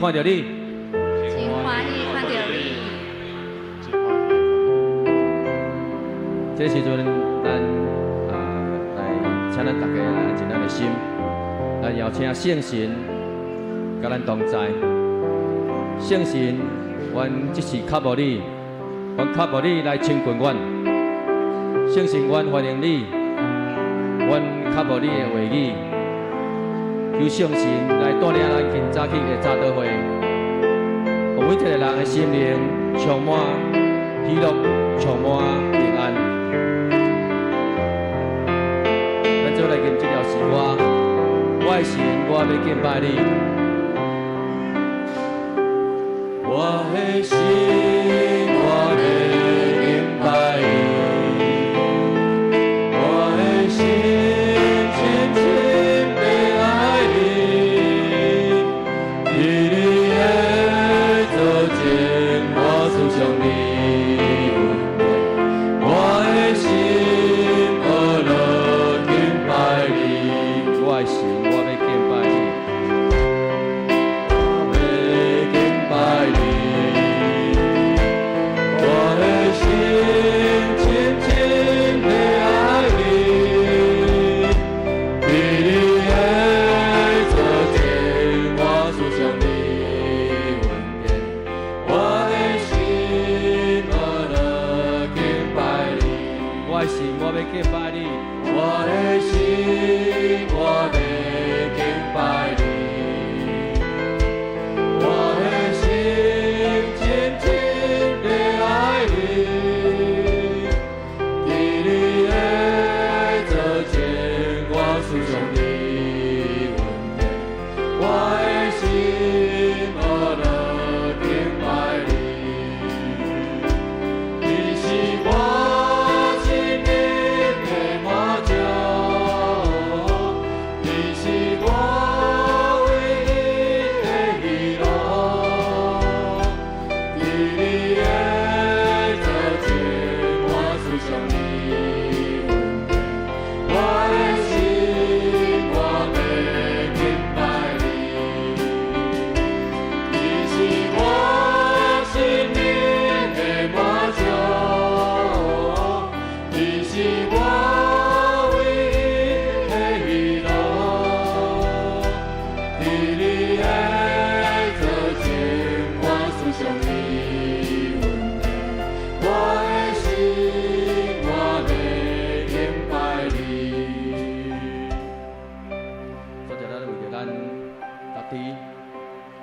看到你，真欢喜看到你。这时阵咱来请咱大家来安静咱的心，来邀请圣神甲咱同在。圣神，阮即时卡无你，阮卡无你来亲近阮。圣神，阮欢迎你，阮卡无你的话语。 求圣神来带领咱今早起的早祷会，让每一个人的心灵充满喜乐，充满平安。咱做来念这条诗歌，我的神，我要敬拜你。我的心，我要敬拜你。我的心。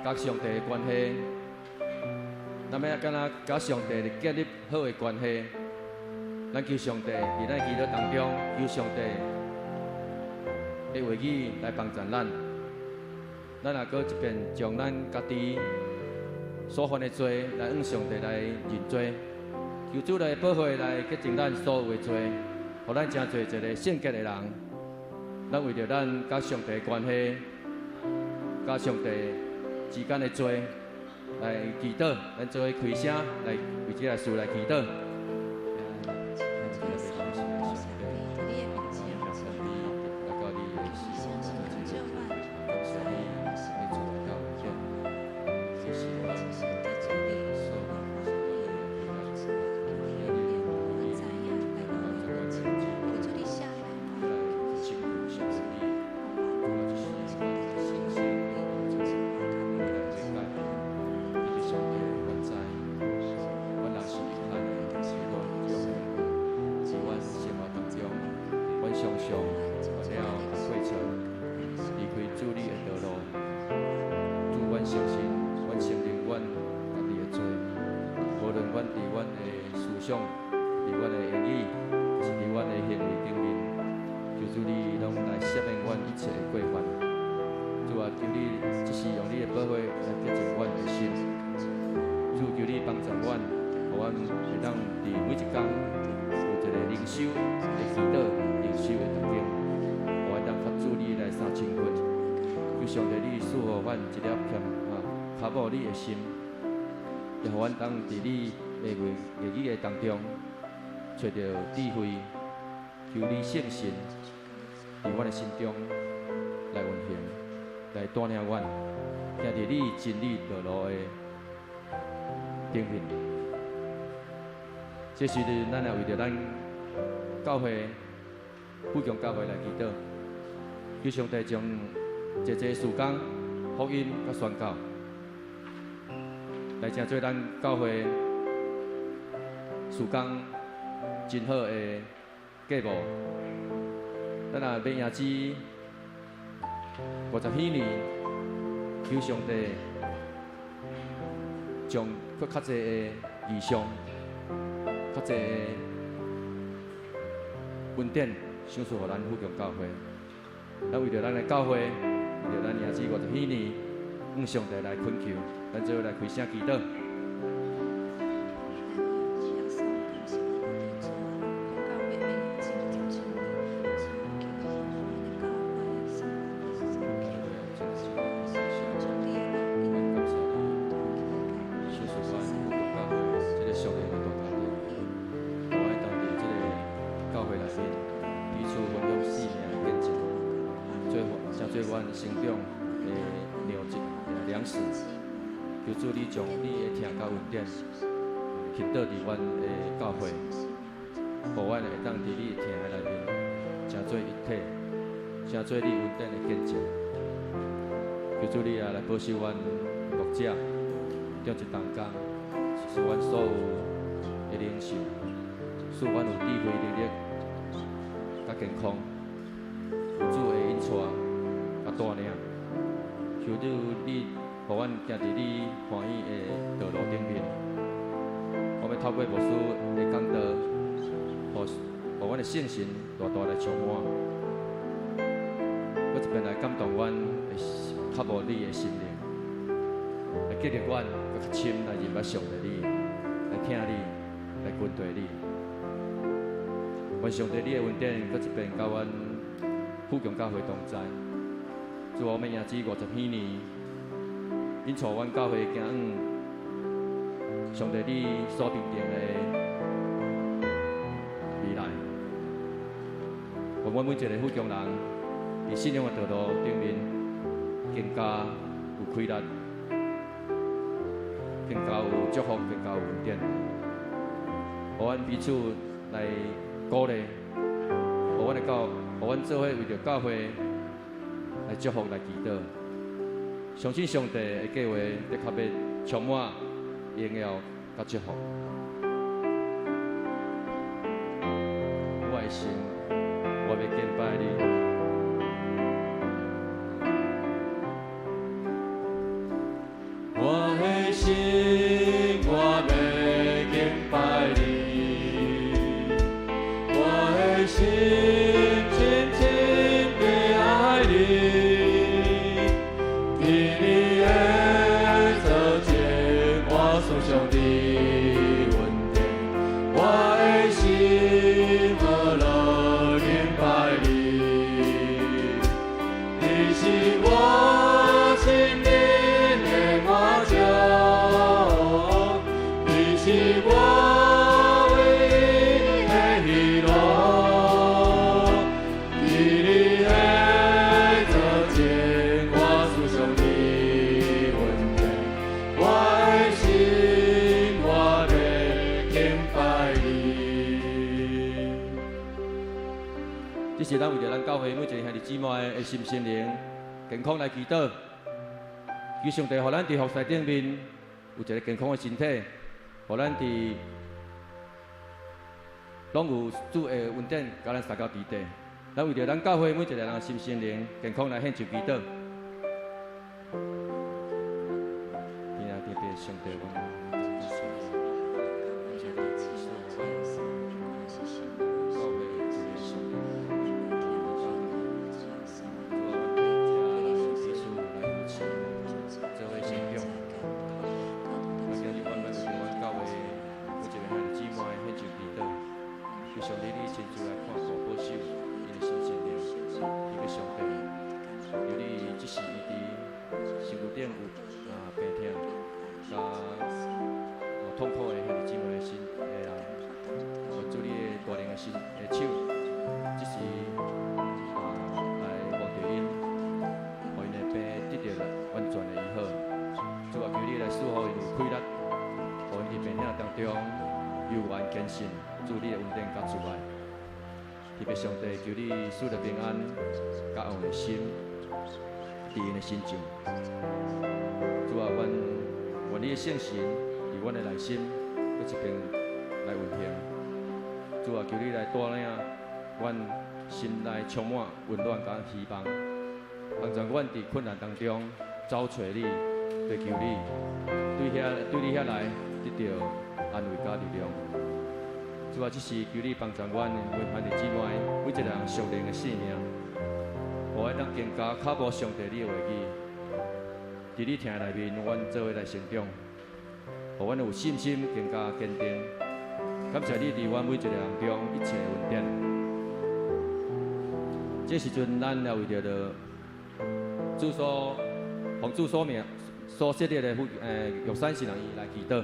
甲上帝的关系，咱要敢若甲上帝建立好的关系，咱求上帝伫咱祈祷当中，求上帝的话语来帮助咱。咱也搁一遍将咱家己所犯的罪来向上帝来认罪，求主来保护来洁净咱所有的罪，互咱成做一个圣洁的人。咱为着咱甲上帝的关系，甲上帝 之间的罪来祈祷，咱做伙开声来为这个事来祈祷。卡无你的心，也互阮当伫你的言语的当中，找到智慧，求你圣神伫阮的心中来运行，来带领阮，行伫你真理道路的顶面。这时阵，咱也为着咱教会富强教会来祈祷，求上帝将这事工福音甲宣告，来成做咱教会事工真好的计谋。咱也要赢至50几年，求上帝将搁较侪的异象、较侪的恩典赏赐予咱富强教会。咱为着咱的教会，为着咱赢至50几年，向上帝来恳求，咱最后来开声祈祷。做阮成长的粮食，求主你将你的听教恩典倾倒伫阮的教会，互阮会当伫你的听的内面，成做一体，成做你恩典的见证。求主你来保守阮牧者，中一同工，使阮所有的领袖，使阮有智慧、力量、甲健康，有主的引带。带领，求主你，互阮行伫你欢喜的道路顶面。我们透过牧师的讲道，互阮的信心大大来充满。我一边来感动阮的较无你的心灵，来激励阮更较深来认捌上帝你，来听你，来跟随你。愿上帝你的恩典，搁一遍甲阮富强教会同在。主，我们赢至50几年，因带阮教会行上帝你所定定的未来。愿阮每一个富强人，伫信仰的道路顶面，更加有开力，更加有祝福，更加有恩典。互阮彼此来鼓励，互阮做伙为着教会。来祝福，来祈祷，相信上帝的计划的确要充满荣耀甲祝福。我的心，我要敬拜你。我的心，我要敬拜你。我的心。这是咱为着咱教会每一个兄弟姊妹的心灵健康来祈祷，求上帝，互咱伫服侍顶面有一个健康的身体，互咱伫拢有主的恩典，甲咱撒到地底。咱为着咱教会每一个人心灵健康来献上祈祷。天啊，天父上帝，痛苦的兄弟姊妹的心的人，主你的大能的心的手，只是来帮助因，让因的病得到完全的医好。中悠然坚信主你的恩典甲慈爱。特别上帝求你赐了平安甲爱的心，伫因的心中。主啊，愿你的圣神伫阮的内心，搁一边来运行。主啊，求你来带领阮心内充满温暖甲希望，帮助阮伫困难当中找找你，追求你，对你遐来得到安慰甲力量。主啊，这是求你帮助阮每番的姊妹，每一个人属灵的性命，互阮当更加靠无上帝你的话语，伫你听内面，阮做伙来成长，互阮有信心更加坚定。感谢你伫阮每一个人中一切恩典。这时阵，咱也为着主所奉主所命所设立的玉山圣人伊来祈祷，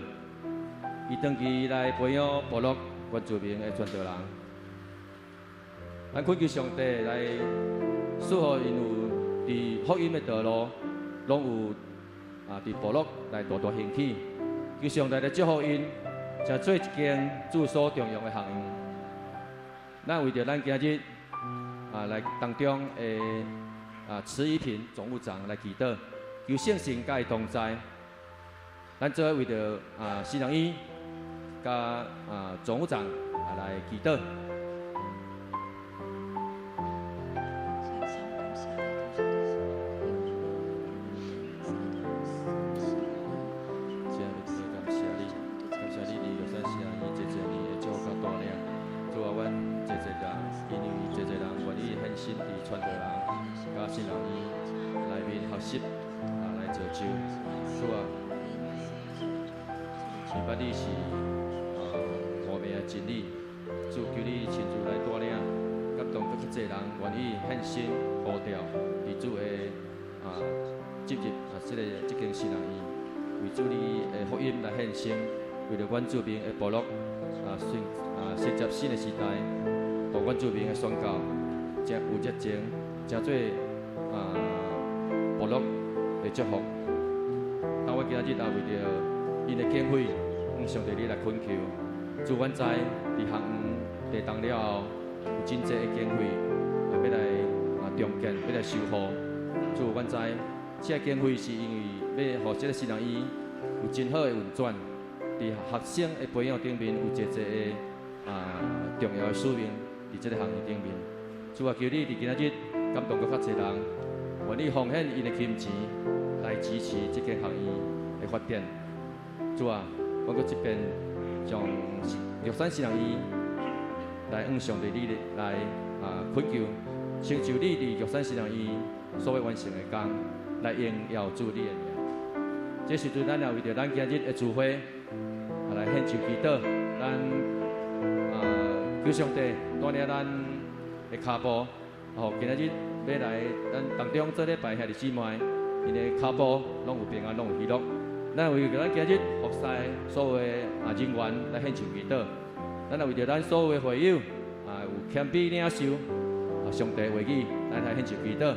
伊长期来培养部落原住民的传道人。咱恳求上帝来赐予因有伫福音的道路，拢有伫部落来大大兴起。求上帝来祝福因，才做一间主所重用的行业。咱为着咱今日来当中的池一平总务长来祈祷，求圣神甲伊同在。咱做为着新人医甲总务长来祈祷。你是无命的真理，主求你亲自来带领，感动更较侪人愿意献心呼召，为主的进入这间新人院，为主你的福音来献心，为了原住民的部落承接新的时代，互原住民的宣教真有热情，真做部落的祝福。当我今日也为着因的经费。上帝，你来恳求，主阮知伫项地动了后，有真济的经费，要来重建，要来修复。主阮知，这经费是因为要互这个新人院有真好的运转，伫学生的培养顶面有一个重要的使命，伫这个行业顶面。主啊，求你伫今仔日感动搁较侪人，愿意奉献因的金钱来支持这间行业的发展。主啊。我搁这边从玉山圣人院来向上帝你来恳求，成就你伫玉山圣人院所要完成的工，来荣耀主你的名。这时阵，咱也为着咱今日的聚会来献上祈祷，咱求上帝带领咱的脚步，今仔日要来咱当中做礼拜遐的姊妹，因的脚步拢有平安，拢有喜乐。咱为着咱今日服侍所有的人员来献上祈祷，咱也为着咱所有的会友有谦卑领受上帝的话语，咱来献上祈祷。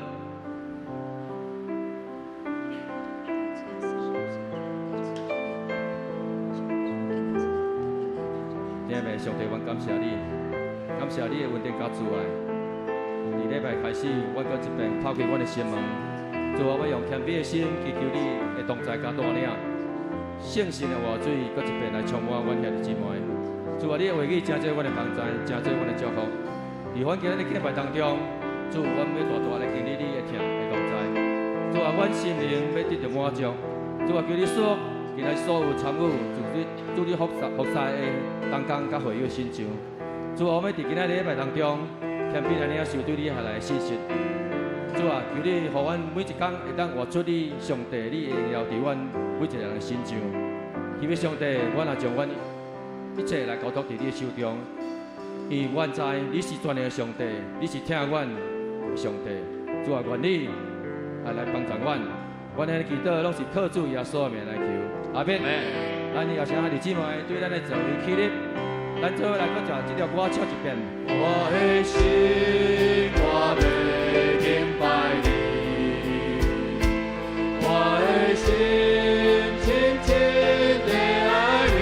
亲爱的上帝，阮感谢你，感谢你的恩典甲慈爱。伫礼拜开始，阮搁一遍抛开阮的心门。主啊，我用谦卑的心祈求你的同在甲带领，圣神的活水搁一遍来充满阮遐的姊妹。主啊，你的话语真做阮的帮助，真做阮的祝福。伫阮今日的敬拜当中，主，阮要大大来经历你的疼的同在。主啊，阮心灵要得到满足。主啊，求你说，今日所有参与主你服侍的同工甲会友心上。主啊，我要伫今日的礼拜当中，谦卑来领受对你下来的信息。主啊，求你，互阮每一天会当活出你上帝你的荣耀伫阮每一个人的心上。希望上帝，阮也将阮一切来交托伫你的手中，因为阮知你是全能的上帝，你是听阮的上帝。主啊，愿你来帮助阮，阮的祈祷拢是靠主耶稣的名来求。阿免。咱后生兄弟姊妹对咱的座位起立，咱做伙来搁唱这条歌唱一遍。我的心，我要敬拜你，我的心深深地爱你。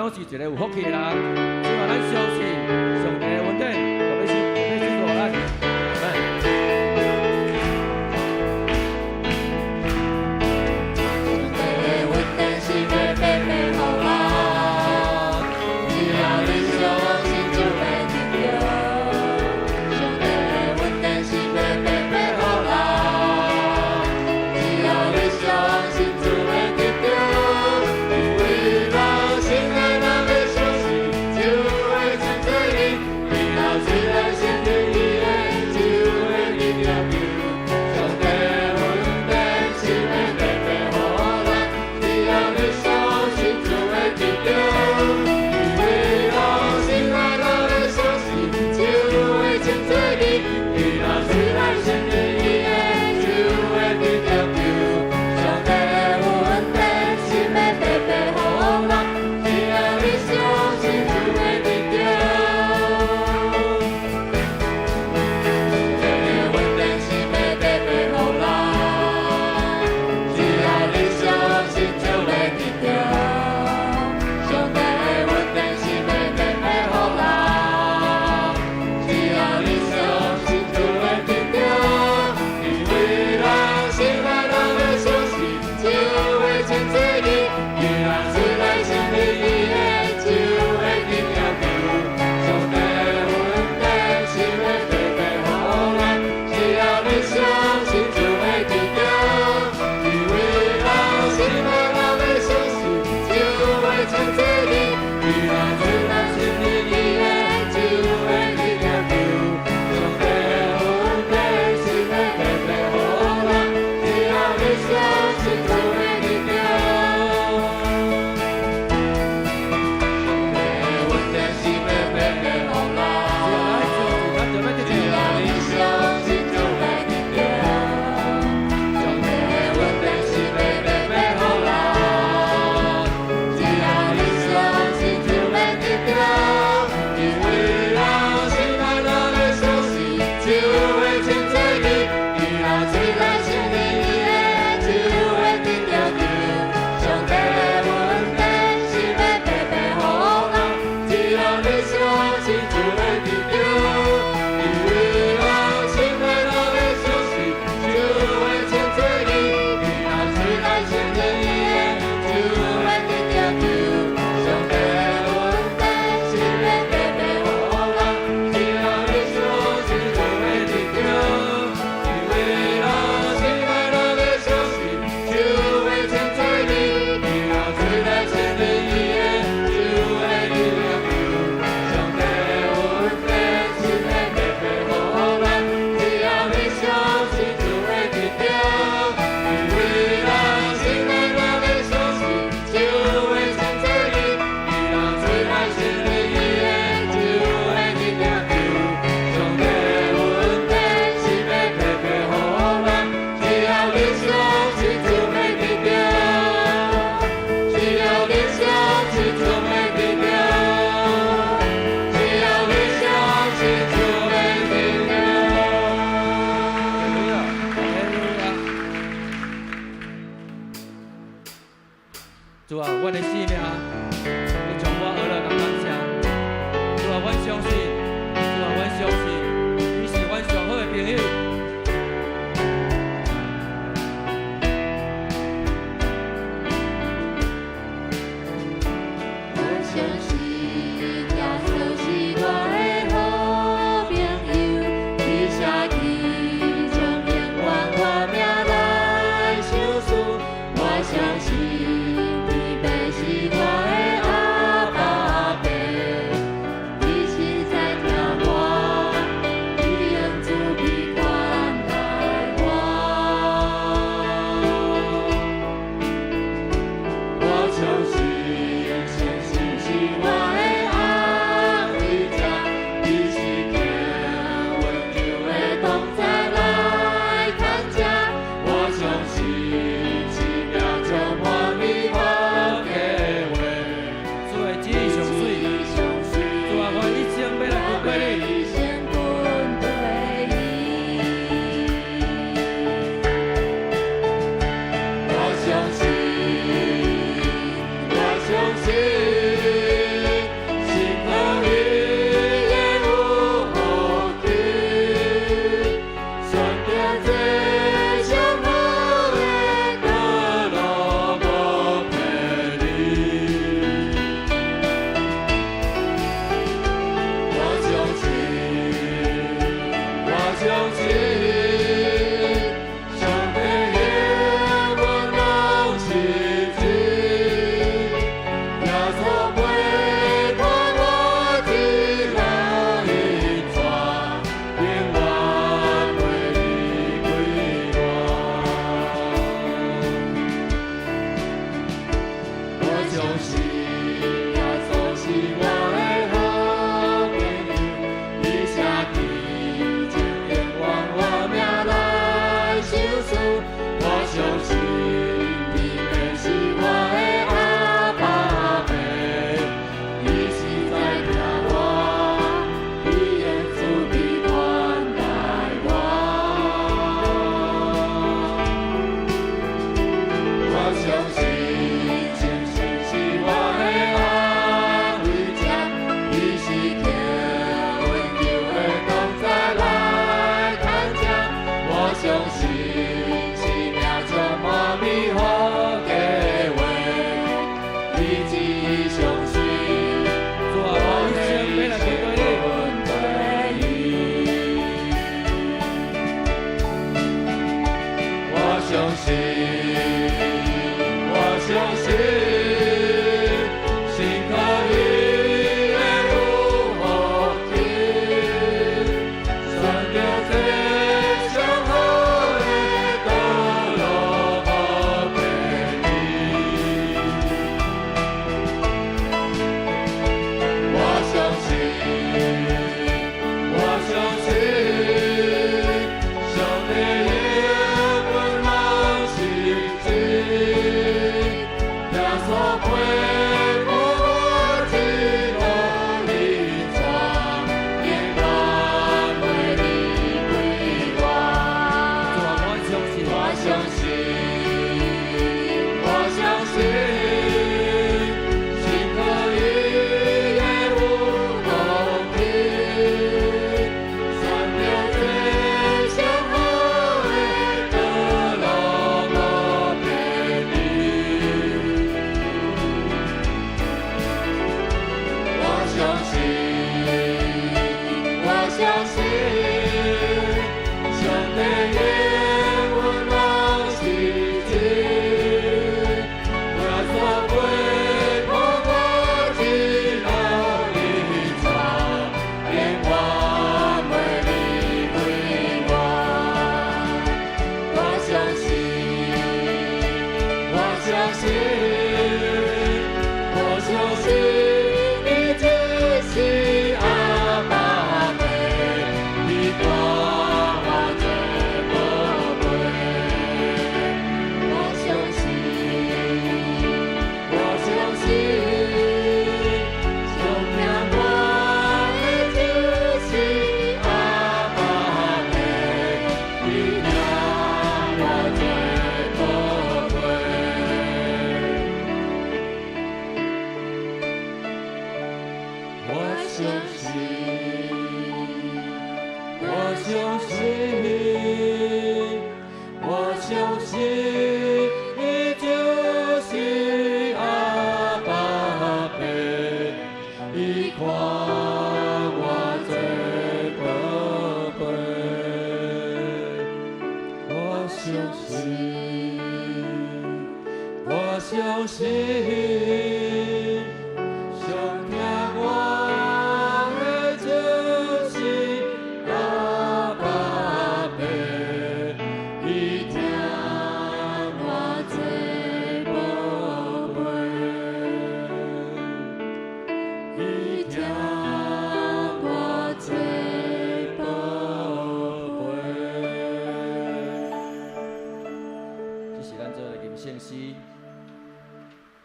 拢是一个有福气的人，只要咱相信上帝的恩典，就要去做咱。主啊，阮的性命，你将我学了人感谢。主啊，阮相信，主啊，阮相信，你是阮上好的朋友。我相信，耶稣是我的好朋友，你舍己将永远我命来相思。我相信。是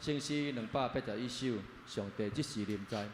圣诗281首，上帝即时临在。